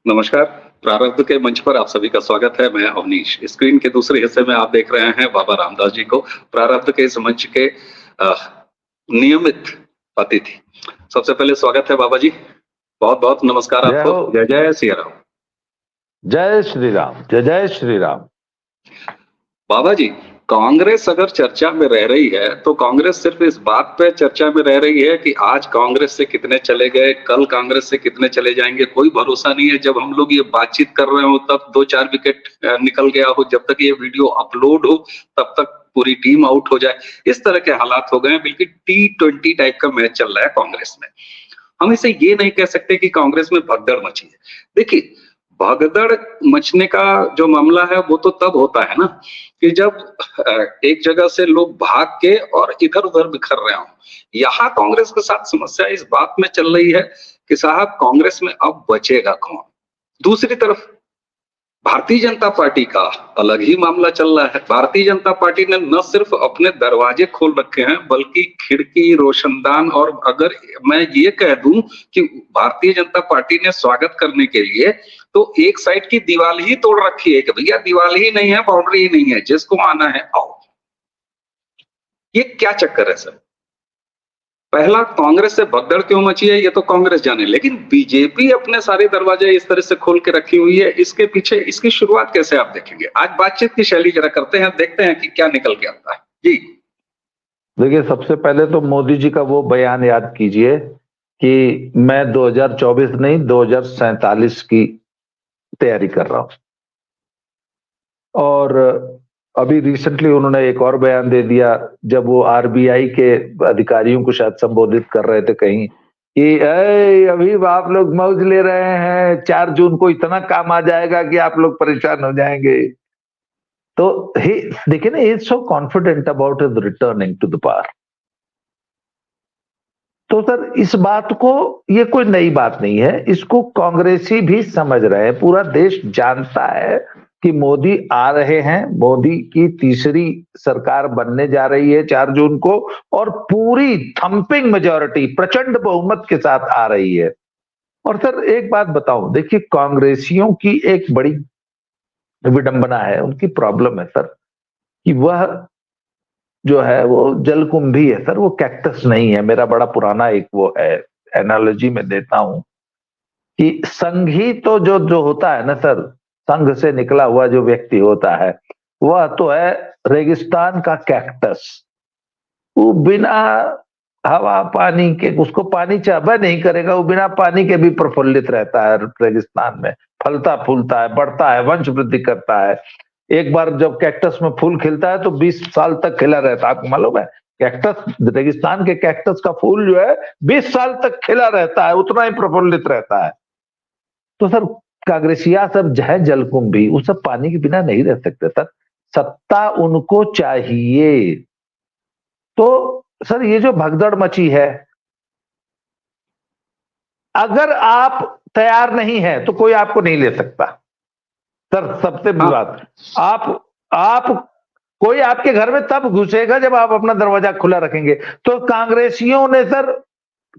नमस्कार। प्रारब्ध के मंच पर आप सभी का स्वागत है। मैं अवनीश। स्क्रीन के दूसरे हिस्से में आप देख रहे हैं बाबा रामदास जी को, प्रारब्ध के इस मंच के नियमित अतिथि। सबसे पहले स्वागत है बाबा जी। बहुत-बहुत नमस्कार जय आपको। हो। जय जय सिया राम। जय श्री राम। जय जय श्री राम। बाबा जी, कांग्रेस अगर चर्चा में रह रही है तो कांग्रेस सिर्फ इस बात पे चर्चा में रह रही है कि आज कांग्रेस से कितने चले गए, कल कांग्रेस से कितने चले जाएंगे, कोई भरोसा नहीं है। जब हम लोग ये बातचीत कर रहे हो तब 2-4 विकेट निकल गया हो, जब तक ये वीडियो अपलोड हो तब तक पूरी टीम आउट हो जाए। इस तरह के हालात हो गए हैं। बिल्कुल T20 टाइप का मैच चल रहा है कांग्रेस में। हम इसे ये नहीं कह सकते कि कांग्रेस में भगदड़ मची है। देखिए, भगदड़ मचने का जो मामला है वो तो तब होता है ना कि जब एक जगह से लोग भाग के और इधर-उधर बिखर रहे हों। यहाँ कांग्रेस के साथ समस्या इस बात में चल रही है कि साहब कांग्रेस में अब बचेगा कौन? दूसरी तरफ भारतीय जनता पार्टी का अलग ही मामला चल रहा है। भारतीय जनता पार्टी ने न सिर्फ अपने दरवाजे खोल रखे हैं बल्कि खिड़की, रोशनदान, और अगर मैं ये कह दूं कि भारतीय जनता पार्टी ने स्वागत करने के लिए तो एक साइड की दीवार ही तोड़ रखी है कि भैया दीवार ही नहीं है, बाउंड्री ही नहीं है, जिसको आना है आओ। ये क्या चक्कर है सर? पहला, कांग्रेस से भगदड़ क्यों मची है ये तो कांग्रेस जाने, लेकिन बीजेपी अपने सारे दरवाजे इस तरह से खोल के रखी हुई है। इसके पीछे इसकी शुरुआत कैसे आप देखेंगे? आज बातचीत की शैली जरा करते हैं, देखते हैं कि क्या निकल के आता है। जी देखिए, सबसे पहले तो मोदी जी का वो बयान याद कीजिए कि मैं 2024 नहीं 2047 की तैयारी कर रहा हूं। और अभी रिसेंटली उन्होंने एक और बयान दे दिया जब वो आरबीआई के अधिकारियों को शायद संबोधित कर रहे थे कहीं कि अभी आप लोग मौज ले रहे हैं, 4 जून को इतना काम आ जाएगा कि आप लोग परेशान हो जाएंगे। तो देखिए ना, is so confident about his returning to the power. तो सर इस बात को, ये कोई नई बात नहीं है, इसको कांग्रेसी भी समझ रहे हैं, पूरा देश जानता है कि मोदी आ रहे हैं। मोदी की तीसरी सरकार बनने जा रही है 4 जून को, और पूरी थंपिंग मेजॉरिटी, प्रचंड बहुमत के साथ आ रही है। और सर एक बात बताऊं, देखिए कांग्रेसियों की एक बड़ी विडंबना है, उनकी प्रॉब्लम है सर कि वह जो है वो जलकुंभी है सर, वो कैक्टस नहीं है। मेरा बड़ा पुराना एक वो है एनालॉजी में देता हूं कि संघी तो जो होता है ना सर, संघ से निकला हुआ जो व्यक्ति होता है वह तो है रेगिस्तान का कैक्टस। वो बिना हवा पानी के, उसको पानी चाहबा नहीं करेगा, वो बिना पानी के भी प्रफुल्लित रहता है रेगिस्तान में, फलता फूलता है, बढ़ता है, वंश वृद्धि करता है। एक बार जब कैक्टस में फूल खिलता है तो 20 साल तक खिला रहता है। आपको मालूम है, कैक्टस, रेगिस्तान के कैक्टस का फूल जो है 20 साल तक खिला रहता है, उतना ही प्रफुल्लित रहता है। तो सर कांग्रेसिया सब है जलकुंभी, वो सब पानी के बिना नहीं रह सकते सर, सत्ता उनको चाहिए। तो सर ये जो भगदड़ मची है, अगर आप तैयार नहीं है तो कोई आपको नहीं ले सकता सर। सबसे बड़ी बात, आप कोई आपके घर में तब घुसेगा जब आप अपना दरवाजा खुला रखेंगे। तो कांग्रेसियों ने सर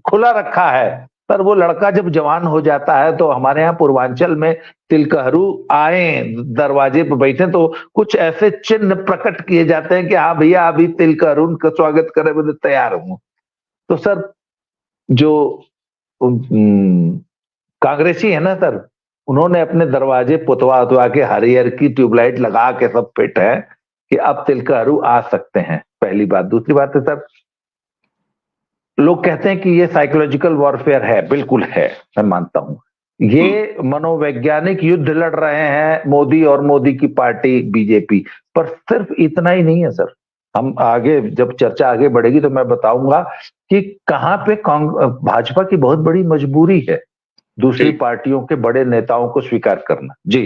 खुला रखा है सर। वो लड़का जब जवान हो जाता है तो हमारे यहाँ पूर्वांचल में तिलकहरू आए, दरवाजे पर बैठे तो कुछ ऐसे चिन्ह प्रकट किए जाते हैं कि हाँ भैया अभी तिलकहरू का स्वागत करे, मैं तैयार हूं। तो सर जो कांग्रेसी है ना सर, उन्होंने अपने दरवाजे पुतवा उतवा के हरियर की ट्यूबलाइट लगा के सब फिट है कि अब तिलकहरू आ सकते हैं। पहली बात। दूसरी बात है सर, लोग कहते हैं कि ये साइकोलॉजिकल वॉरफेयर है, बिल्कुल है, मैं मानता हूं। ये मनोवैज्ञानिक युद्ध लड़ रहे हैं मोदी और मोदी की पार्टी बीजेपी। पर सिर्फ इतना ही नहीं है सर, हम आगे जब चर्चा आगे बढ़ेगी तो मैं बताऊंगा कि कहां पे भाजपा की बहुत बड़ी मजबूरी है दूसरी पार्टियों के बड़े नेताओं को स्वीकार करना। जी,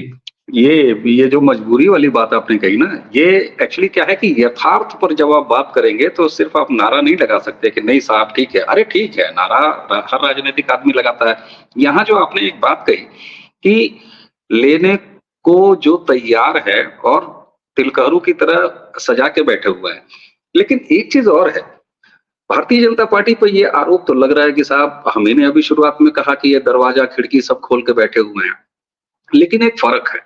ये जो मजबूरी वाली बात आपने कही ना, ये एक्चुअली क्या है कि यथार्थ पर जब आप बात करेंगे तो सिर्फ आप नारा नहीं लगा सकते कि नहीं साहब ठीक है। अरे ठीक है, नारा हर राजनीतिक आदमी लगाता है। यहाँ जो आपने एक बात कही कि लेने को जो तैयार है और तिलकहरू की तरह सजा के बैठे हुए हैं, लेकिन एक चीज और है, भारतीय जनता पार्टी पर यह आरोप तो लग रहा है कि साहब हमने अभी शुरुआत में कहा कि ये दरवाजा खिड़की सब खोल के बैठे हुए हैं, लेकिन एक फर्क है,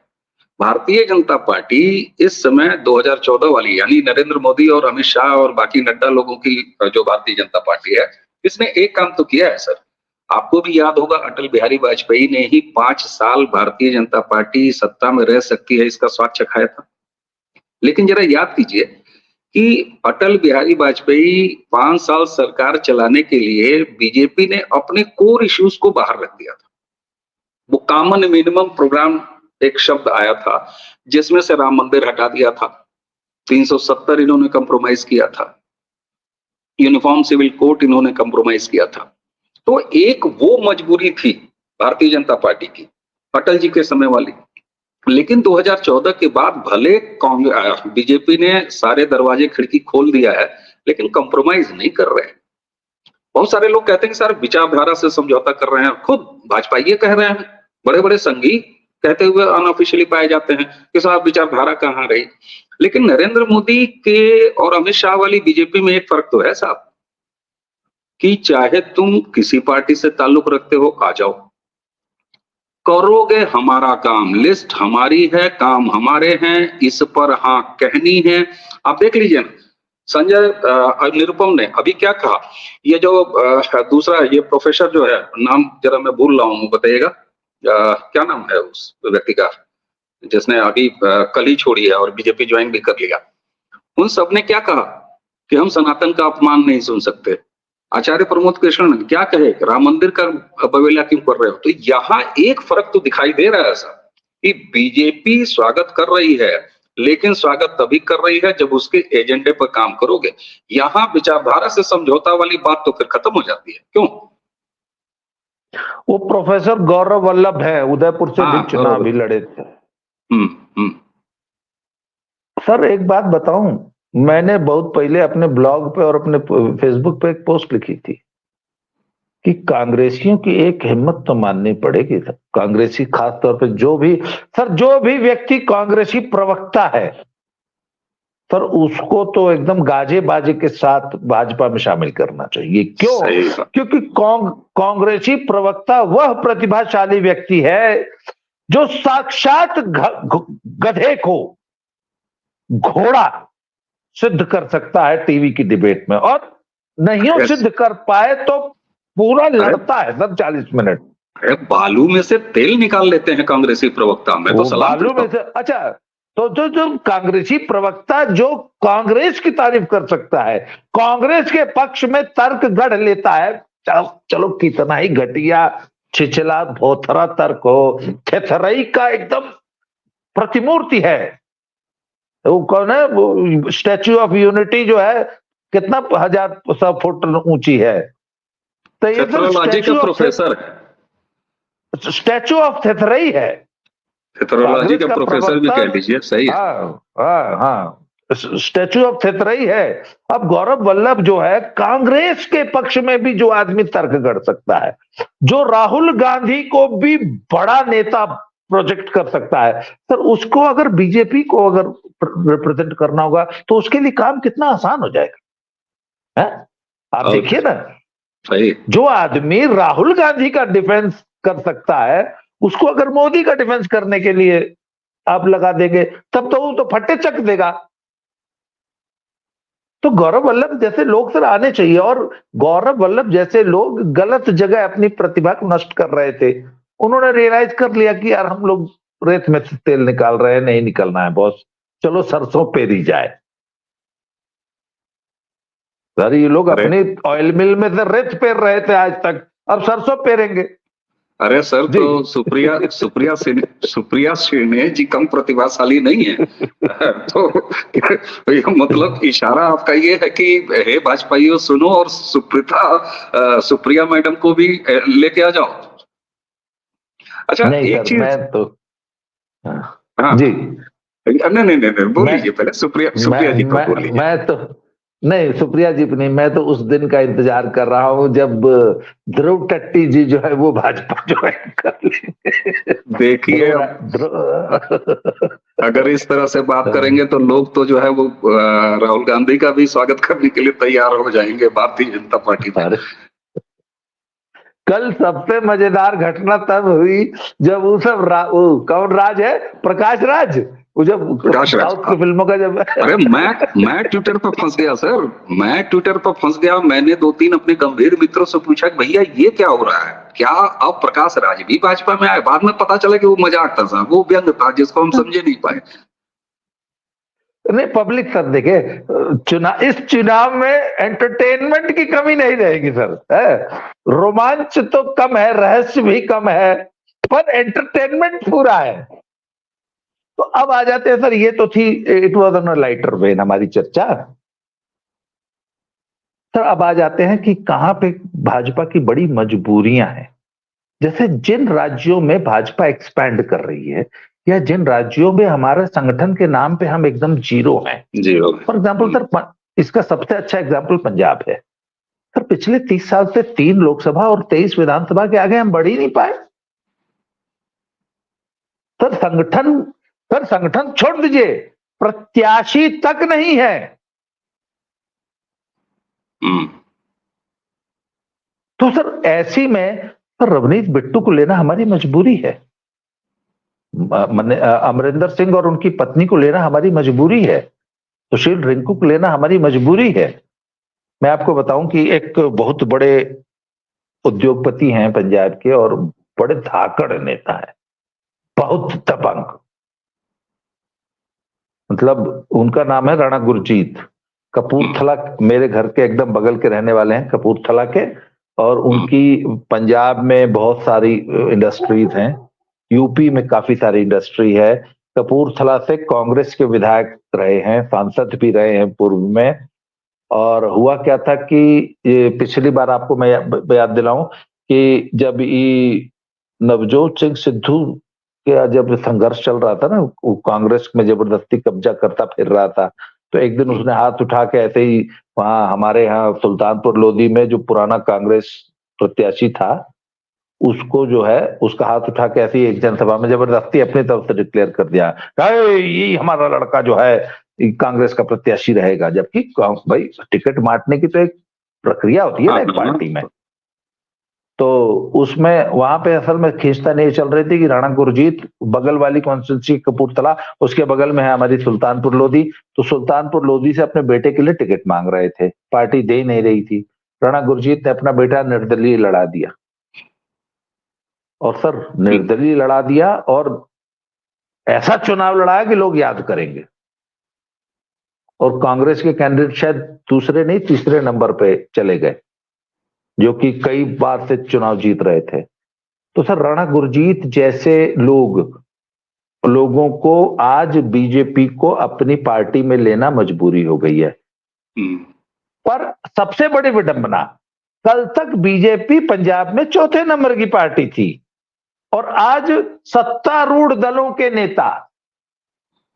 भारतीय जनता पार्टी इस समय 2014 वाली, यानी नरेंद्र मोदी और अमित शाह और बाकी नड्डा लोगों की जो भारतीय जनता पार्टी है, इसने एक काम तो किया है सर। आपको भी याद होगा, अटल बिहारी वाजपेयी ने ही 5 साल भारतीय जनता पार्टी सत्ता में रह सकती है इसका स्वाद चखाया था। लेकिन जरा याद कीजिए कि अटल बिहारी वाजपेयी 5 साल सरकार चलाने के लिए बीजेपी ने अपने कोर इश्यूज को बाहर रख दिया था। वो कॉमन मिनिमम प्रोग्राम एक शब्द आया था, जिसमें से राम मंदिर हटा दिया था, 370 इन्होंने कंप्रोमाइज किया था, यूनिफॉर्म सिविल कोड इन्होंने कंप्रोमाइज किया था। तो एक वो मजबूरी थी भारतीय जनता पार्टी की, अटल जी के समय वाली। लेकिन 2014 के बाद भले बीजेपी ने सारे दरवाजे खिड़की खोल दिया है, लेकिन कंप्रोमाइज नहीं कर रहे हैं। बहुत सारे लोग कहते हैं कि सर विचारधारा से समझौता कर रहे हैं, खुद भाजपा ये कह रहे हैं, बड़े बड़े संघी कहते हुए अनऑफिशियली पाए जाते हैं कि साहब विचारधारा कहाँ रही। लेकिन नरेंद्र मोदी के और अमित शाह वाली बीजेपी में एक फर्क तो है साहब, कि चाहे तुम किसी पार्टी से ताल्लुक रखते हो, आ जाओ, करोगे हमारा काम, लिस्ट हमारी है, काम हमारे हैं, इस पर हाँ कहनी है। आप देख लीजिए ना, संजय निरुपम ने अभी क्या कहा, ये जो दूसरा ये प्रोफेसर जो है, नाम जरा मैं भूल रहा हूँ, बताइएगा क्या नाम है उस व्यक्ति का, जिसने अभी कल ही छोड़ी है और बीजेपी ज्वाइन भी कर लिया। उन सब ने क्या कहा कि हम सनातन का अपमान नहीं सुन सकते। आचार्य प्रमोद कृष्ण ने क्या कहे, राम मंदिर का बवेला क्यों कर रहे हो। तो यहाँ एक फर्क तो दिखाई दे रहा है सर, कि बीजेपी स्वागत कर रही है, लेकिन स्वागत तभी कर रही है जब उसके एजेंडे पर काम करोगे। यहाँ विचारधारा से समझौता वाली बात तो फिर खत्म हो जाती है। क्यों? वो प्रोफेसर गौरव वल्लभ है, उदयपुर से भी चुनाव भी लड़े थे। सर एक बात बताऊं, मैंने बहुत पहले अपने ब्लॉग पे और अपने फेसबुक पे एक पोस्ट लिखी थी कि कांग्रेसियों की एक हिम्मत तो माननी पड़ेगी। कांग्रेसी खास तौर पे जो भी व्यक्ति कांग्रेसी प्रवक्ता है सर, उसको तो एकदम गाजे बाजे के साथ भाजपा में शामिल करना चाहिए। क्यों? क्योंकि कांग्रेसी प्रवक्ता वह प्रतिभाशाली व्यक्ति है जो साक्षात गधे को घोड़ा सिद्ध कर सकता है टीवी की डिबेट में, और नहीं सिद्ध कर पाए तो पूरा लड़ता है सब 40 मिनट। बालू में से तेल निकाल लेते हैं कांग्रेसी प्रवक्ता, मैं तो सलाम बालू में से। अच्छा, तो जो कांग्रेसी प्रवक्ता जो कांग्रेस की तारीफ कर सकता है, कांग्रेस के पक्ष में तर्क गढ़ लेता है, चलो कितना ही घटिया छिछला भोथरा तर्क हो, थेथरई का एकदम प्रतिमूर्ति है। वो कौन है, वो स्टैच्यू ऑफ यूनिटी जो है कितना 1,000 फुट ऊंची है, तो ये प्रोफेसर स्टैच्यू ऑफ थेथरई है, थेथरोलॉजी का प्रोफेसर भी कह लीजिए, सही है। हाँ, स्टैच्यू ऑफ थेथरई है। अब गौरव वल्लभ जो है, कांग्रेस के पक्ष में भी जो आदमी तर्क गढ़ सकता है, जो राहुल गांधी को भी बड़ा नेता प्रोजेक्ट कर सकता है सर, उसको अगर बीजेपी को अगर रिप्रेजेंट करना होगा तो उसके लिए काम कितना आसान हो जाएगा है? आप देखिए ना, सही। जो आदमी राहुल गांधी का डिफेंस कर सकता है, उसको अगर मोदी का डिफेंस करने के लिए आप लगा देंगे, तब तो वो तो फट्टे चक देगा। तो गौरव वल्लभ जैसे लोग सर आने चाहिए, और गौरव वल्लभ जैसे लोग गलत जगह अपनी प्रतिभा को नष्ट कर रहे थे, उन्होंने रियलाइज कर लिया कि यार हम लोग रेत में से तेल निकाल रहे हैं, नहीं निकलना है बॉस, चलो सरसों पेरी जाए। सर ये लोग अपनी ऑयल मिल में से रेत पेर रहे थे आज तक, अब सरसों पेरेंगे। अरे सर, तो सुप्रिया श्रीने जी कम प्रतिभाशाली नहीं है। तो मतलब इशारा आपका ये है कि हे वाजपेयी सुनो, और सुप्रिया मैडम को भी लेके आ जाओ। अच्छा, नहीं एक सर, चीज मैं तो हाँ जी नहीं बोल लीजिए पहले, सुप्रिया जी को बोल लीजिए। मैं तो नहीं, सुप्रिया जी नहीं, मैं तो उस दिन का इंतजार कर रहा हूं जब ध्रुव टट्टी जी जो है वो भाजपा ज्वाइन कर लेंगे। देखिए अगर इस तरह से बात करेंगे तो लोग तो जो है वो राहुल गांधी का भी स्वागत करने के लिए तैयार हो जाएंगे भारतीय जनता पार्टी में। कल सबसे मजेदार घटना तब हुई जब वो सब वो कौन राज है, प्रकाश राज, वो जब प्रकाश राज, साउथ की फिल्मों का जब अरे मैं ट्विटर पर फंस गया सर, मैं ट्विटर पर फंस गया। मैंने 2-3 अपने गंभीर मित्रों से पूछा कि भैया ये क्या हो रहा है, क्या अब प्रकाश राज भी भाजपा में आए? बाद में पता चला कि वो मजाक था साहब, वो व्यंग था जिसको हम समझे नहीं पाए। नहीं, पब्लिक सर देखे, इस चुनाव में एंटरटेनमेंट की कमी नहीं रहेगी सर, है रोमांच तो कम है, रहस्य भी कम है, पर एंटरटेनमेंट पूरा है। तो अब आ जाते हैं सर, ये तो थी, it was on a lighter when हमारी चर्चा। सर अब आ जाते हैं कि कहां पे भाजपा की बड़ी मजबूरियां हैं। जैसे जिन राज्यों में भाजपा एक्सपैंड कर रही है, या जिन राज्यों में हमारे संगठन के नाम पे हम एकदम जीरो हैं, जीरो। फॉर एग्जाम्पल सर, इसका सबसे अच्छा एग्जाम्पल पंजाब है। सर पिछले 30 साल से 3 लोकसभा और 23 विधानसभा के आगे हम बढ़ ही नहीं पाए। सर संगठन छोड़ दीजिए, प्रत्याशी तक नहीं है। तो सर ऐसी में सर रवनीत बिट्टू को लेना हमारी मजबूरी है, अमरिंदर सिंह और उनकी पत्नी को लेना हमारी मजबूरी है, सुशील रिंकू को लेना हमारी मजबूरी है। मैं आपको बताऊं कि एक बहुत बड़े उद्योगपति हैं पंजाब के और बड़े धाकड़ नेता है, बहुत दबंग, मतलब उनका नाम है राणा गुरजीत, कपूरथला, मेरे घर के एकदम बगल के रहने वाले हैं कपूरथला के, और उनकी पंजाब में बहुत सारी इंडस्ट्रीज हैं, यूपी में काफी सारी इंडस्ट्री है। कपूरथला से कांग्रेस के विधायक रहे हैं, सांसद भी रहे हैं पूर्व में। और हुआ क्या था कि ये पिछली बार आपको मैं याद दिलाऊं कि जब ये नवजोत सिंह सिद्धू का जब संघर्ष चल रहा था ना, वो कांग्रेस में जबरदस्ती कब्जा करता फिर रहा था, तो एक दिन उसने हाथ उठा के ऐसे ही वहां हमारे यहाँ सुल्तानपुर लोधी में जो पुराना कांग्रेस प्रत्याशी था, उसको जो है उसका हाथ उठा के ऐसी एक जनसभा में जबरदस्ती अपनी तरफ से डिक्लेयर कर दिया, ये हमारा लड़का जो है कांग्रेस का प्रत्याशी रहेगा। जबकि भाई टिकट बांटने की तो एक प्रक्रिया होती है ना एक पार्टी में। तो उसमें वहां पे असल में खींचतानी ये चल रही थी कि राणा गुरजीत बगल वाली कॉन्स्टिट्यूंसी कपूरथला, उसके बगल में है हमारी सुल्तानपुर लोधी, तो सुल्तानपुर लोधी से अपने बेटे के लिए टिकट मांग रहे थे, पार्टी दे नहीं रही थी। राणा गुरजीत ने अपना बेटा निर्दलीय लड़ा दिया, और सर निर्दलीय लड़ा दिया और ऐसा चुनाव लड़ाया कि लोग याद करेंगे। और कांग्रेस के कैंडिडेट शायद दूसरे नहीं तीसरे नंबर पे चले गए, जो कि कई बार से चुनाव जीत रहे थे। तो सर राणा गुरजीत जैसे लोगों को आज बीजेपी को अपनी पार्टी में लेना मजबूरी हो गई है। पर सबसे बड़ी विडंबना, कल तक बीजेपी पंजाब में चौथे नंबर की पार्टी थी, और आज सत्तारूढ़ दलों के नेता,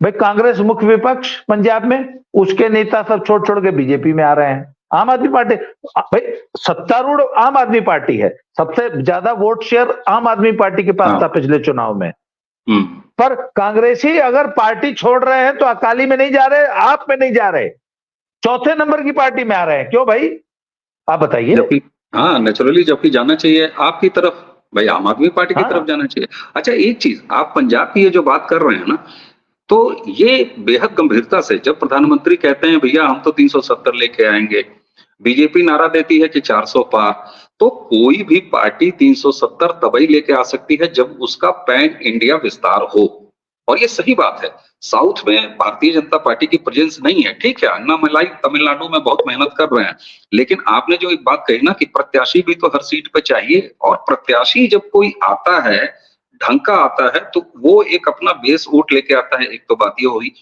भाई कांग्रेस मुख्य विपक्ष पंजाब में, उसके नेता सब छोड़ के बीजेपी में आ रहे हैं। आम आदमी पार्टी, भाई सत्तारूढ़ आम आदमी पार्टी है, सबसे ज्यादा वोट शेयर आम आदमी पार्टी के पास था पिछले चुनाव में। पर कांग्रेसी अगर पार्टी छोड़ रहे हैं तो अकाली में नहीं जा रहे, आप में नहीं जा रहे, चौथे नंबर की पार्टी में आ रहे हैं। क्यों भाई, आप बताइए। हाँ नेचुरली, जबकि जाना चाहिए आपकी तरफ, भाई आम आदमी पार्टी की तरफ जाना चाहिए। अच्छा एक चीज, आप पंजाब की ये जो बात कर रहे हैं ना, तो ये बेहद गंभीरता से जब प्रधानमंत्री कहते हैं भैया हम तो 370 लेके आएंगे, बीजेपी नारा देती है कि 400 पार, तो कोई भी पार्टी 370 तभी लेके आ सकती है जब उसका पैन इंडिया विस्तार हो। और ये सही बात है, साउथ में भारतीय जनता पार्टी की प्रेजेंस नहीं है, ठीक है, अन्नामलाई तमिलनाडु में बहुत मेहनत कर रहे हैं, लेकिन आपने जो एक बात कही ना कि प्रत्याशी भी तो हर सीट पे चाहिए, और प्रत्याशी जब कोई आता है ढंग का आता है तो वो एक अपना बेस वोट लेके आता है, एक तो बात ये हुई।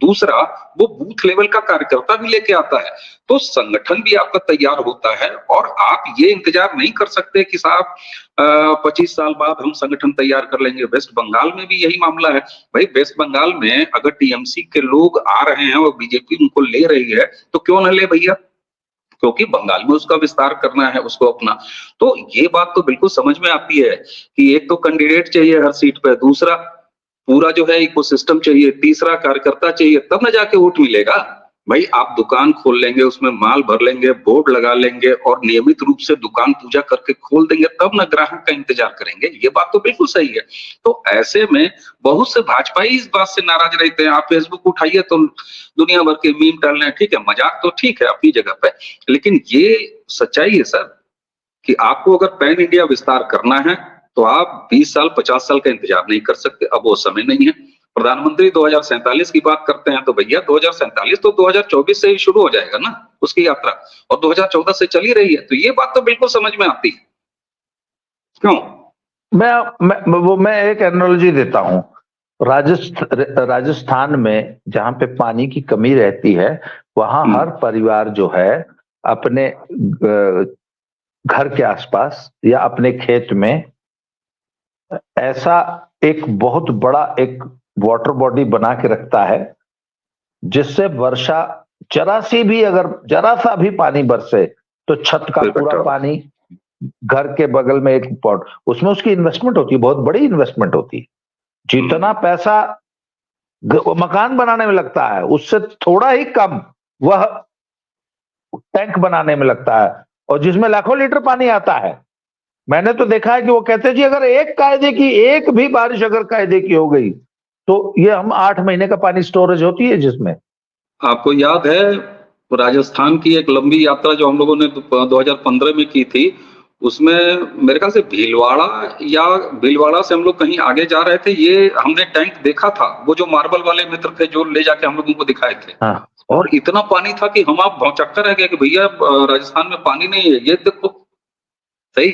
दूसरा, वो बूथ लेवल का कार्यकर्ता भी लेके आता है, तो संगठन भी आपका तैयार होता है, और आप ये इंतजार नहीं कर सकते कि साहब 25 साल बाद हम संगठन तैयार कर लेंगे। वेस्ट बंगाल में भी यही मामला है भाई, वेस्ट बंगाल में अगर टीएमसी के लोग आ रहे हैं और बीजेपी उनको ले रही है तो क्यों ना ले भैया, क्योंकि बंगाल में उसका विस्तार करना है उसको अपना। तो ये बात तो बिल्कुल समझ में आती है कि एक तो कैंडिडेट चाहिए हर सीट पे, दूसरा पूरा जो है इकोसिस्टम चाहिए, तीसरा कार्यकर्ता चाहिए, तब ना जाके वोट मिलेगा। भाई आप दुकान खोल लेंगे, उसमें माल भर लेंगे, बोर्ड लगा लेंगे और नियमित रूप से दुकान पूजा करके खोल देंगे, तब ना ग्राहक का इंतजार करेंगे। ये बात तो बिल्कुल सही है। तो ऐसे में बहुत से भाजपाई इस बात से नाराज रहते हैं। आप फेसबुक उठाइए तो दुनिया भर के मीम डाल रहे हैं। ठीक है, मजाक तो ठीक है अपनी जगह पे, लेकिन ये सच्चाई है सर कि आपको अगर पैन इंडिया विस्तार करना है तो आप 20 साल 50 साल का इंतजार नहीं कर सकते। अब वो समय नहीं है। प्रधानमंत्री 2047 की बात करते हैं तो भैया 2047 तो 2024 से ही शुरू हो जाएगा ना उसकी यात्रा, और 2014 से चली रही है। तो ये बात तो बिल्कुल समझ में आती है। क्यों? मैं एक एनालॉजी देता हूं। राजस्थान में जहां पे पानी की कमी रहती है, वहां हर परिवार जो है अपने घर के आसपास या अपने खेत में ऐसा एक बहुत बड़ा एक वाटर बॉडी बना के रखता है, जिससे वर्षा जरा सा भी पानी बरसे तो छत का पूरा पानी घर के बगल में एक पॉट, उसमें उसकी इन्वेस्टमेंट होती है, बहुत बड़ी इन्वेस्टमेंट होती है। जितना पैसा मकान बनाने में लगता है उससे थोड़ा ही कम वह टैंक बनाने में लगता है, और जिसमें लाखों लीटर पानी आता है। मैंने तो देखा है कि वो कहते हैं जी अगर एक भी बारिश अगर कायदे की हो गई तो ये हम 8 महीने का पानी स्टोरेज होती है जिसमें। आपको याद है राजस्थान की एक लंबी यात्रा जो हम लोगों ने 2015 में की थी, उसमें मेरे ख्याल से भीलवाड़ा से हम लोग कहीं आगे जा रहे थे, ये हमने टैंक देखा था, वो जो मार्बल वाले मित्र थे जो ले जाके हम लोगों को दिखाए थे। हाँ। और इतना पानी था कि हम आप भौचक्का रह गए कि भैया राजस्थान में पानी नहीं है, ये देखो। सही।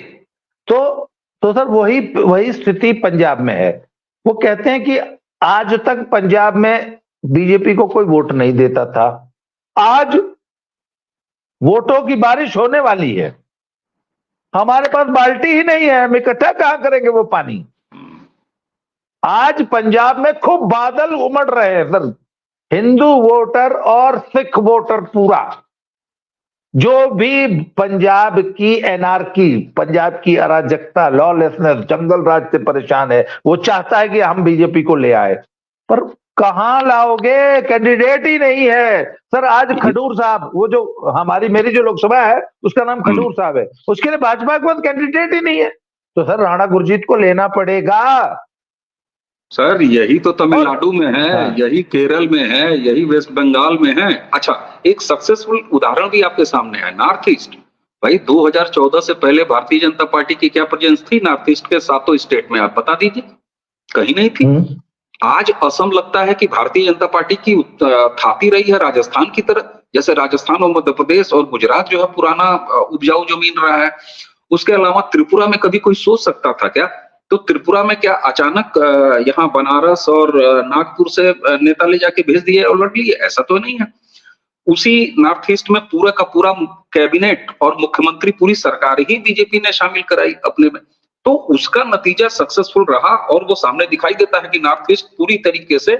तो सर वही वही स्थिति पंजाब में है। वो कहते हैं कि आज तक पंजाब में बीजेपी को कोई वोट नहीं देता था, आज वोटों की बारिश होने वाली है, हमारे पास बाल्टी ही नहीं है, हम इकट्ठा कहां करेंगे वो पानी। आज पंजाब में खूब बादल उमड़ रहे हैं सर, हिंदू वोटर और सिख वोटर पूरा, जो भी पंजाब की एनार्की, पंजाब की अराजकता, लॉलेसनेस, जंगल राज से परेशान है, वो चाहता है कि हम बीजेपी को ले आए। पर कहां लाओगे, कैंडिडेट ही नहीं है सर। आज खडूर साहब, वो जो मेरी जो लोकसभा है उसका नाम खडूर साहब है, उसके लिए भाजपा के पास कैंडिडेट ही नहीं है। तो सर राणा गुरजीत को लेना पड़ेगा। सर यही तो तमिलनाडु में है, यही केरल में है, यही वेस्ट बंगाल में है। अच्छा, एक सक्सेसफुल उदाहरण भी आपके सामने है, नॉर्थ ईस्ट। भाई 2014 से पहले भारतीय जनता पार्टी की क्या प्रेजेंस थी नॉर्थ ईस्ट के 7 स्टेट में, आप बता दीजिए। कहीं नहीं थी। आज असम लगता है कि भारतीय जनता पार्टी की थाती रही है राजस्थान की तरह। जैसे राजस्थान और मध्य प्रदेश और गुजरात जो है पुराना उपजाऊ जमीन रहा है। उसके अलावा त्रिपुरा में कभी कोई सोच सकता था क्या? तो त्रिपुरा में क्या अचानक यहाँ बनारस और नागपुर से नेता ले जाके भेज दिए और लड़ लिए? ऐसा तो नहीं है। उसी नॉर्थ ईस्ट में पूरा का पूरा कैबिनेट और मुख्यमंत्री पूरी सरकार ही बीजेपी ने शामिल कराई अपने में। तो उसका नतीजा सक्सेसफुल रहा और वो सामने दिखाई देता है कि नॉर्थ ईस्ट पूरी तरीके से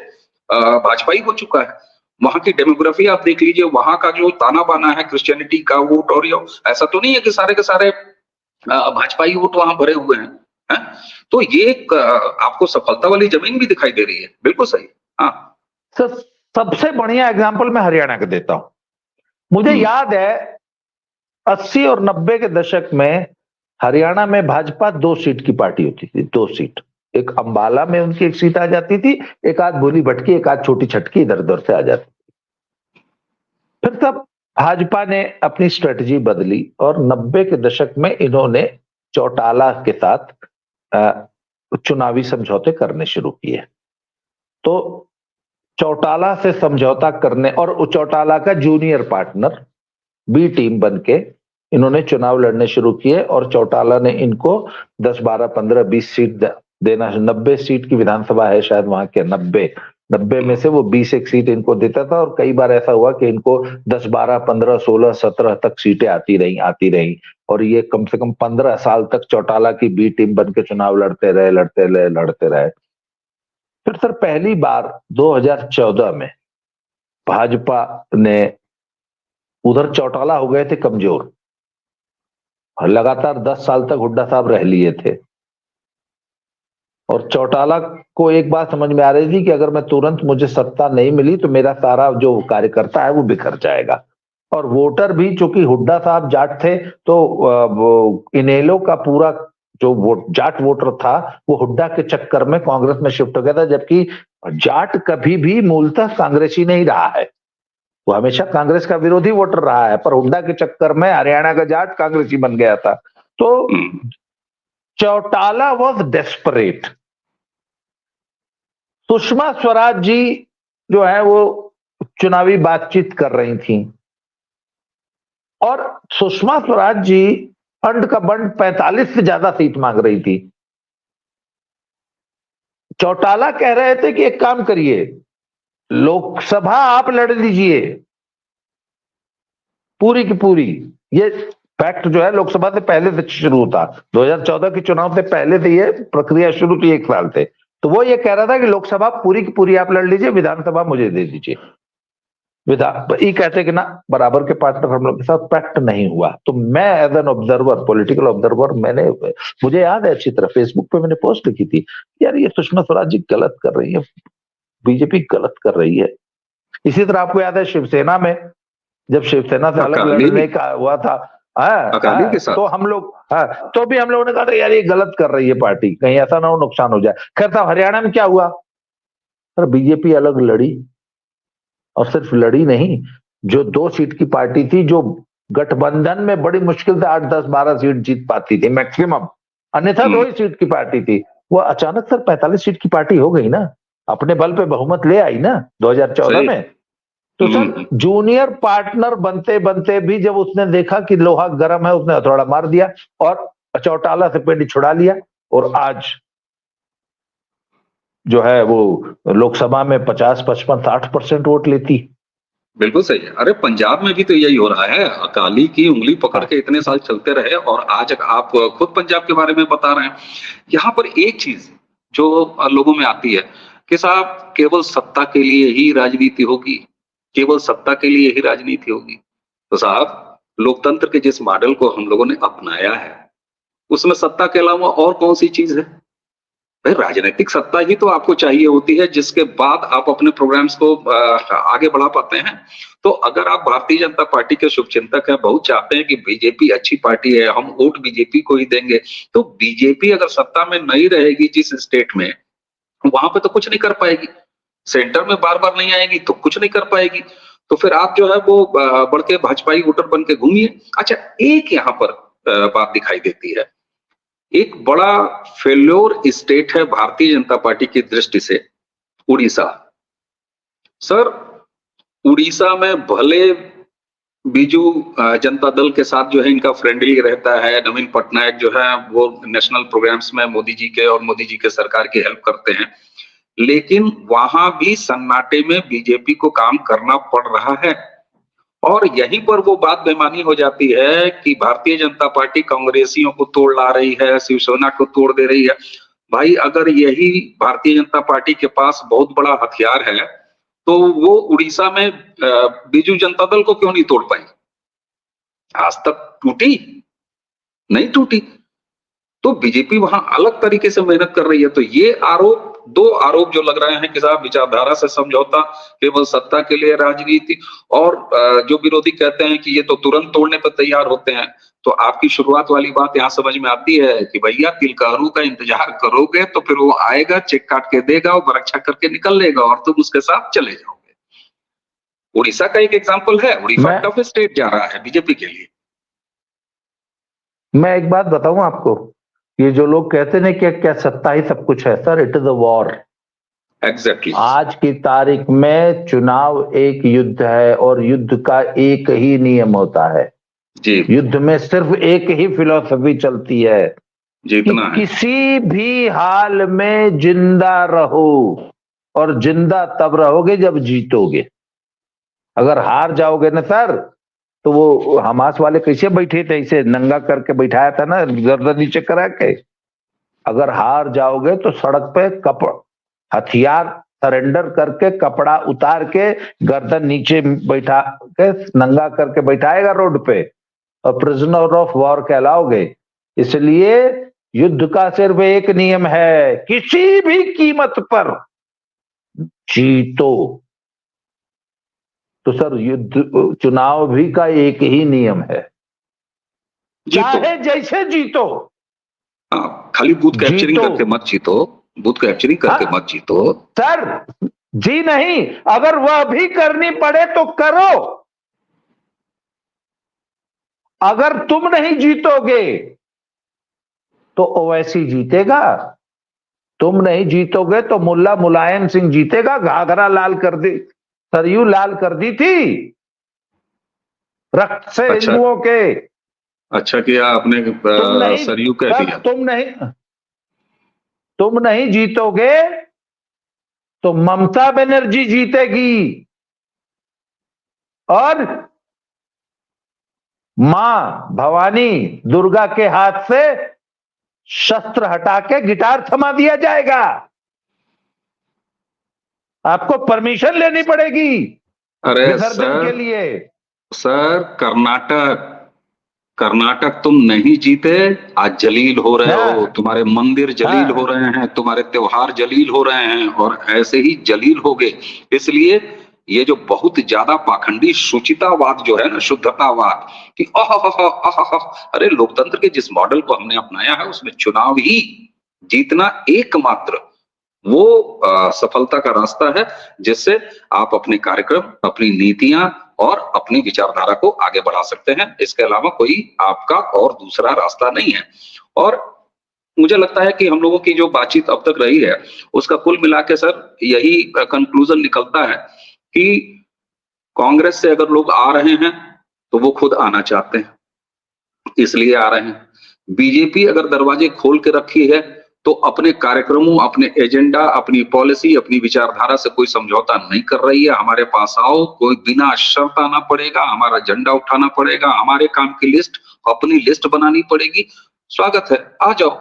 भाजपाई हो चुका है। वहां की डेमोग्राफी आप देख लीजिए, वहां का जो ताना बाना है क्रिश्चियनिटी का वोट, और ऐसा तो नहीं है कि सारे के सारे भाजपाई वोट वहां भरे हुए हैं, है? तो ये आपको सफलता वाली जमीन भी दिखाई दे रही है। बिल्कुल सही। हाँ सर, सबसे बढ़िया एग्जांपल मैं हरियाणा का देता हूं। मुझे याद है 80 और 90 के दशक में हरियाणा में भाजपा 2 सीट की पार्टी होती थी, 2 सीट। एक अंबाला में उनकी एक सीट आ जाती थी, एक आध भोली भटकी, एक आध छोटी छटकी इधर उधर से आ जाती थी। फिर तब भाजपा ने अपनी स्ट्रेटजी बदली और 90 के दशक में इन्होंने चौटाला के साथ चुनावी समझौते करने शुरू किए। तो चौटाला से समझौता करने और चौटाला का जूनियर पार्टनर बी टीम बनके इन्होंने चुनाव लड़ने शुरू किए, और चौटाला ने इनको 10, 12, 15, 20 सीट देना। 90 सीट की विधानसभा है शायद वहां के, 90 में से वो 20 एक सीट इनको देता था, और कई बार ऐसा हुआ कि इनको 10, 12, 15, 16, 17 तक सीटें आती रही, और ये कम से कम 15 साल तक चौटाला की बी टीम बनके चुनाव लड़ते रहे। फिर सर पहली बार 2014 में भाजपा ने, उधर चौटाला हो गए थे कमजोर, लगातार 10 साल तक हुड्डा साहब रह लिए थे। और चौटाला को एक बात समझ में आ रही थी कि अगर मैं तुरंत मुझे सत्ता नहीं मिली तो मेरा सारा जो कार्यकर्ता है वो बिखर जाएगा। और वोटर भी, चूंकि हुड्डा साहब जाट थे, तो वो इनेलो का पूरा जो जाट वोटर था वो हुड्डा के चक्कर में कांग्रेस में शिफ्ट हो गया था, जबकि जाट कभी भी मूलतः कांग्रेसी नहीं रहा है, वो हमेशा कांग्रेस का विरोधी वोटर रहा है, पर हुड्डा के चक्कर में हरियाणा का जाट कांग्रेसी बन गया था। तो चौटाला वॉज डेस्परेट। सुषमा स्वराज जी जो है वो चुनावी बातचीत कर रही थी, और सुषमा स्वराज जी अंड का बंड 45 से ज्यादा सीट मांग रही थी। चौटाला कह रहे थे कि एक काम करिए, लोकसभा आप लड़ लीजिए पूरी की पूरी। ये फैक्ट जो है लोकसभा से पहले से शुरू था, 2014 के चुनाव से पहले से ये प्रक्रिया शुरू थी, 1 साल से। तो वो ये कह रहा था कि लोकसभा पूरी की पूरी आप लड़ लीजिए, विधानसभा मुझे दे दीजिए। ये कहते कि ना, बराबर के पार्टनर हम लोग के साथ पैक्ट नहीं हुआ। तो मैं as an observer, political observer, मुझे याद है अच्छी तरह, फेसबुक पे मैंने पोस्ट लिखी थी, यार ये सुषमा स्वराज जी गलत कर रही है, बीजेपी गलत कर रही है। इसी तरह आपको याद है शिवसेना में, जब शिवसेना से अलग लड़ने का हुआ था, अकाली के साथ, तो हम लोग तो भी हम लोगों ने कहा था यार ये गलत कर रही है पार्टी, कहीं ऐसा ना हो नुकसान हो जाए। खैर था, हरियाणा में क्या हुआ, सर बीजेपी अलग लड़ी, और सिर्फ लड़ी नहीं, जो 2 सीट की पार्टी थी, जो गठबंधन में बड़ी मुश्किल से 8, 10, 12 सीट जीत पाती थी मैक्सिमम, अन्यथा 2 ही सीट की पार्टी थी, वो अचानक सर 45 सीट की पार्टी हो गई ना, अपने बल पे बहुमत ले आई ना 2014 में। तो सर जूनियर पार्टनर बनते बनते भी जब उसने देखा कि लोहा गर्म है, उसने हथौड़ा मार दिया और चौटाला से पेड़ छुड़ा लिया, और आज जो है वो लोकसभा में 50, 55, 60% वोट लेती। बिल्कुल सही है। अरे पंजाब में भी तो यही हो रहा है, अकाली की उंगली पकड़ के इतने साल चलते रहे, और आज आप खुद पंजाब के बारे में बता रहे हैं। यहाँ पर एक चीज जो लोगों में आती है कि साहब केवल सत्ता के लिए ही राजनीति होगी, केवल सत्ता के लिए ही राजनीति होगी। तो साहब लोकतंत्र के जिस मॉडल को हम लोगों ने अपनाया है, उसमें सत्ता के अलावा और कौन सी चीज है? भाई राजनीतिक सत्ता ही तो आपको चाहिए होती है, जिसके बाद आप अपने प्रोग्राम्स को आगे बढ़ा पाते हैं। तो अगर आप भारतीय जनता पार्टी के शुभचिंतक हैं, बहुत चाहते हैं कि बीजेपी अच्छी पार्टी है, हम वोट बीजेपी को ही देंगे, तो बीजेपी अगर सत्ता में नहीं रहेगी जिस स्टेट में, वहां पे तो कुछ नहीं कर पाएगी। सेंटर में बार बार नहीं आएगी तो कुछ नहीं कर पाएगी। तो फिर आप जो है वो बढ़ के भाजपाई वोटर बन के घूमिए। अच्छा, एक यहाँ पर बात दिखाई देती है, एक बड़ा फेल्योर स्टेट है भारतीय जनता पार्टी की दृष्टि से, उड़ीसा। सर उड़ीसा में भले बीजू जनता दल के साथ जो है इनका फ्रेंडली रहता है, नवीन पटनायक जो है वो नेशनल प्रोग्राम्स में मोदी जी के और मोदी जी के सरकार की हेल्प करते हैं, लेकिन वहां भी सन्नाटे में बीजेपी को काम करना पड़ रहा है। और यहीं पर वो बात बेमानी हो जाती है कि भारतीय जनता पार्टी कांग्रेसियों को तोड़ ला रही है, शिवसेना को तोड़ दे रही है। भाई अगर यही भारतीय जनता पार्टी के पास बहुत बड़ा हथियार है, तो वो उड़ीसा में बीजू जनता दल को क्यों नहीं तोड़ पाई? आज तक टूटी नहीं टूटी। तो बीजेपी वहां अलग तरीके से मेहनत कर रही है। तो ये आरोप, 2 आरोप जो लग रहे हैं कि साहब विचारधारा से समझौता, केवल सत्ता के लिए राजनीति, और जो विरोधी कहते हैं कि ये तो तुरंत तोड़ने पर तैयार होते हैं। तो आपकी शुरुआत वाली बात यहाँ समझ में आती है कि भैया तिलकारू का इंतजार करोगे तो फिर वो आएगा, चेक काट के देगा, वो परीक्षा करके निकल लेगा और तुम उसके साथ चले जाओगे। उड़ीसा का एक एग्जाम्पल है, उड़ीसा टफ स्टेट जा रहा है बीजेपी के लिए। मैं एक बात बताऊं आपको, ये जो लोग कहते हैं कि क्या सत्ता ही सब कुछ है, sir it is a war. Exactly. आज की तारीख में चुनाव एक युद्ध है, और युद्ध का एक ही नियम होता है जी। युद्ध में सिर्फ एक ही फिलॉसफी चलती है, जीतना है। किसी भी हाल में जिंदा रहो, और जिंदा तब रहोगे जब जीतोगे। अगर हार जाओगे ना सर, तो वो हमास वाले कैसे बैठे थे, इसे नंगा करके बैठाया था ना, गर्दन नीचे करा के। अगर हार जाओगे तो सड़क पे हथियार सरेंडर करके, कपड़ा उतार के, गर्दन नीचे बैठा के, नंगा करके बैठाएगा रोड पे, और प्रिजनर ऑफ वॉर कहलाओगे। इसलिए युद्ध का सिर्फ एक नियम है, किसी भी कीमत पर जीतो। तो सर युद्ध चुनाव भी का एक ही नियम है, चाहे जैसे जीतो। खाली बूथ कैप्चरिंग जीतो। करके मत जीतो, बूथ कैप्चरिंग करके मत जीतो सर। जी नहीं, अगर वह भी करनी पड़े तो करो। अगर तुम नहीं जीतोगे तो ओवैसी जीतेगा, तुम नहीं जीतोगे तो मुल्ला मुलायम सिंह जीतेगा। घाघरा लाल कर दी, सरयू लाल कर दी थी रक्त से अच्छा, हिंदुओं के। अच्छा किया आपने सरयू कह दिया। तुम नहीं जीतोगे तो ममता बनर्जी जीतेगी, और मां भवानी दुर्गा के हाथ से शस्त्र हटा के गिटार थमा दिया जाएगा। आपको परमिशन लेनी पड़ेगी अरे विसर्जन के लिए। सर कर्नाटक तुम नहीं जीते, आज जलील हो रहे हो, तुम्हारे मंदिर जलील हो रहे हैं, तुम्हारे त्योहार जलील हो रहे हैं, और ऐसे ही जलील होगे। इसलिए ये जो बहुत ज्यादा पाखंडी शुचितावाद जो है ना, शुद्धतावाद, कि अरे लोकतंत्र के जिस मॉडल को हमने अपनाया है उसमें चुनाव ही जीतना एकमात्र वो सफलता का रास्ता है, जिससे आप अपने कार्यक्रम, अपनी नीतियां और अपनी विचारधारा को आगे बढ़ा सकते हैं। इसके अलावा कोई आपका और दूसरा रास्ता नहीं है। और मुझे लगता है कि हम लोगों की जो बातचीत अब तक रही है उसका कुल मिला के सर यही कंक्लूजन निकलता है कि कांग्रेस से अगर लोग आ रहे हैं तो वो खुद आना चाहते हैं, इसलिए आ रहे हैं। बीजेपी अगर दरवाजे खोल के रखी है तो अपने कार्यक्रमों, अपने एजेंडा, अपनी पॉलिसी, अपनी विचारधारा से कोई समझौता नहीं कर रही है। हमारे पास आओ, कोई बिना शर्त आना पड़ेगा, हमारा झंडा उठाना पड़ेगा, हमारे काम की लिस्ट, अपनी लिस्ट बनानी पड़ेगी, स्वागत है, आ जाओ।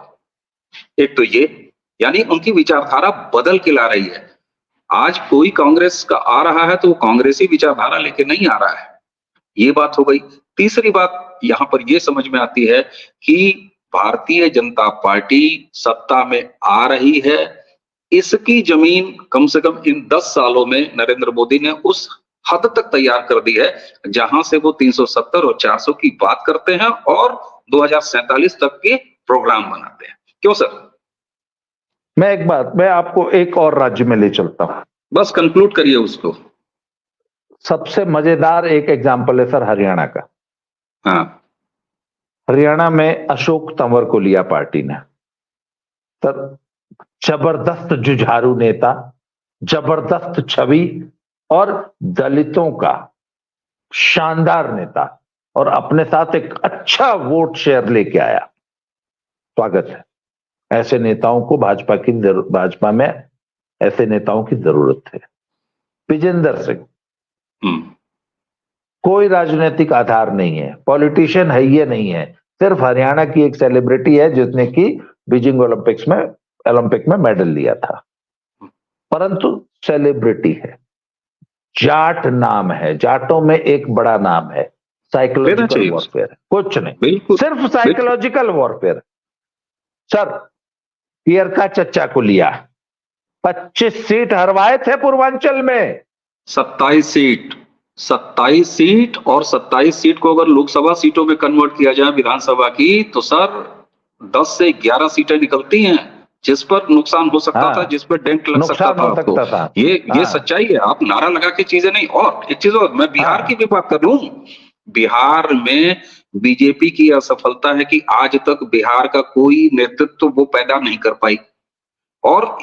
एक तो ये, यानी उनकी विचारधारा बदल के ला रही है। आज कोई कांग्रेस का आ रहा है तो वो कांग्रेसी विचारधारा लेके नहीं आ रहा है, ये बात हो गई। तीसरी बात यहां पर ये समझ में आती है कि भारतीय जनता पार्टी सत्ता में आ रही है, इसकी जमीन कम से कम इन 10 सालों में नरेंद्र मोदी ने उस हद तक तैयार कर दी है जहां से वो 370 और 400 की बात करते हैं और 2047 तक के प्रोग्राम बनाते हैं। क्यों सर? मैं आपको एक और राज्य में ले चलता हूं, बस कंक्लूड करिए उसको। सबसे मजेदार एक एग्जाम्पल है सर हरियाणा का। हाँ, हरियाणा में अशोक तंवर को लिया पार्टी ने। सर जबरदस्त जुझारू नेता, जबरदस्त छवि और दलितों का शानदार नेता, और अपने साथ एक अच्छा वोट शेयर लेके आया। स्वागत है। ऐसे नेताओं को भाजपा में ऐसे नेताओं की जरूरत है। विजेंद्र सिंह कोई राजनीतिक आधार नहीं है, पॉलिटिशियन है ये नहीं है, सिर्फ हरियाणा की एक सेलिब्रिटी है जिसने कि बीजिंग ओलंपिक में मेडल लिया था, परंतु सेलिब्रिटी है। जाट नाम है, जाटों में एक बड़ा नाम है, साइकोलॉजिकल वॉरफेयर है, कुछ नहीं, सिर्फ साइकोलॉजिकल वॉरफेयर। सर पियरका चच्चा को लिया, 25 सीट हरवाए थे पूर्वांचल में, 27 सीट और 27 सीट को अगर लोकसभा सीटों में कन्वर्ट किया जाए विधानसभा की, तो सर 10 से 11 सीटें निकलती हैं, जिस पर नुकसान हो सकता था, जिस पर डेंट लग सकता था आपको। ये सच्चाई है, आप नारा लगा के चीजें नहीं। और एक चीज और, मैं बिहार की भी बात कर लूं, बिहार में बीजेपी की असफलता है कि आज तक बिहार का कोई नेतृत्व वो पैदा नहीं कर पाई, और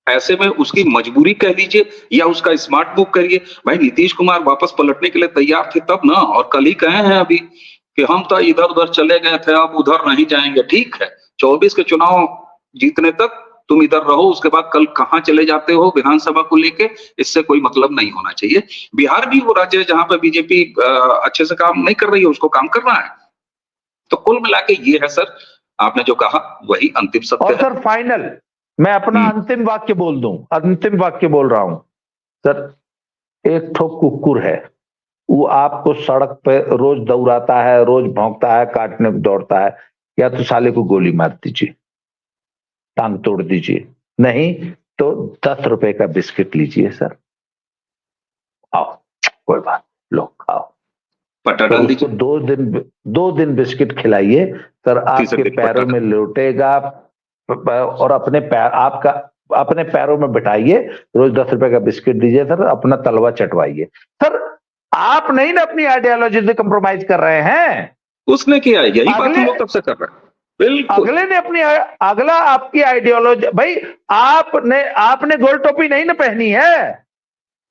ऐसे में उसकी मजबूरी कह लीजिए या उसका स्मार्ट मूव करिए। भाई नीतीश कुमार वापस पलटने के लिए तैयार थे तब ना, और कल ही कहे हैं अभी कि हम तो इधर उधर चले गए थे, अब उधर नहीं जाएंगे। ठीक है, 24 के चुनाव जीतने तक तुम इधर रहो, उसके बाद कल कहां चले जाते हो विधानसभा को लेके, इससे कोई मतलब नहीं होना चाहिए। बिहार भी वो राज्य है जहां पर बीजेपी अच्छे से काम नहीं कर रही है, उसको काम करना है। तो कुल मिला के ये है सर, आपने जो कहा वही अंतिम सत्य है। सर फाइनल मैं अपना अंतिम वाक्य बोल दूं, अंतिम वाक्य बोल रहा हूं सर। एक ठो कुकुर है, वो आपको सड़क पे रोज दौड़ाता है, रोज भौंकता है, काटने को दौड़ता है, या तो साले को गोली मार दीजिए। टांग तोड़ दीजिए, नहीं तो 10 रुपए का बिस्किट लीजिए सर, आओ कोई बात, लो खाओ। पट्टा तो डाल उसको दीजिए। 2 दिन बिस्किट खिलाइए सर, तीसरे आपके दिन पैरों पट्टा में लौटेगा और अपने पैरों में बिठाइए, रोज 10 रुपए का बिस्किट दीजिए सर, अपना तलवा चटवाइए सर। आप नहीं ना अपनी आइडियोलॉजी से कंप्रोमाइज कर रहे हैं, उसने किया है, यही बात अगले हम लोग कब से कर रहे हैं। बिल्कुल अगले ने अपनी अगला आपकी आइडियोलॉजी, भाई आपने गोल टोपी नहीं ना पहनी है,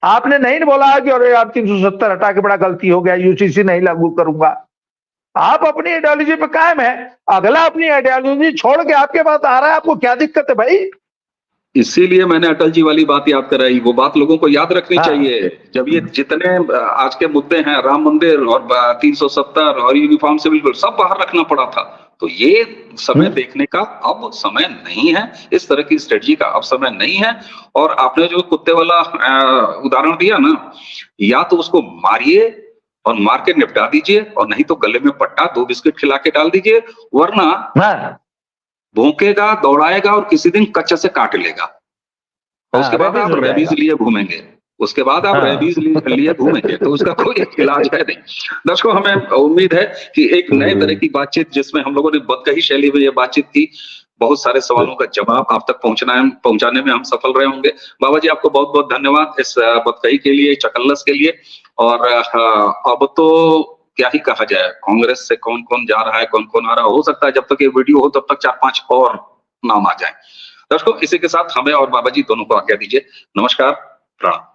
आपने नहीं बोला कि अरे यार 370 हटा के बड़ा गलती हो गया, यूसीसी नहीं लागू करूंगा। आप अपनी आइडियोलॉजी पे कायम है, अगला अपनी आइडियोलॉजी छोड़ के आपके पास आ रहा है, आपको क्या दिक्कत है भाई? इसीलिए मैंने अटल जी वाली बात याद कराई, वो बात लोगों को याद रखनी हाँ। चाहिए। जब ये जितने आज के मुद्दे हैं, राम मंदिर और 370 और यूनिफॉर्म सिविल कोड, सब बाहर रखना पड़ा था। तो ये समय देखने का अब समय नहीं है, इस तरह की स्ट्रेटजी का अब समय नहीं है। और आपने जो कुत्ते वाला उदाहरण दिया ना, या तो उसको मारिए और मार के निपटा दीजिए, और नहीं तो गले में पट्टा 2 बिस्किट खिला के डाल दीजिए, वरना हाँ, भौंकेगा, दौड़ाएगा और किसी दिन कच्चे से काट लेगा। और उसके बाद आप रेबीज लिए घूमेंगे, उसके बाद आप रेबीज लिए घूमेंगे, तो उसका कोई इलाज है नहीं। दर्शकों, हमें उम्मीद है कि एक नए तरह की बातचीत, जिसमें हम लोगों ने बदकही शैली में ये बातचीत की, बहुत सारे सवालों का जवाब आप तक पहुंचाने में हम सफल रहे होंगे। बाबा जी, आपको बहुत बहुत धन्यवाद इस बदकही के लिए, चकल्लस के लिए। और अब तो क्या ही कहा जाए, कांग्रेस से कौन कौन जा रहा है, कौन कौन आ रहा है, हो सकता है जब तक ये वीडियो हो तब तक 4-5 और नाम आ जाए। दर्शकों, इसी के साथ हमें और बाबा जी दोनों को आज्ञा दीजिए। नमस्कार, प्रणाम।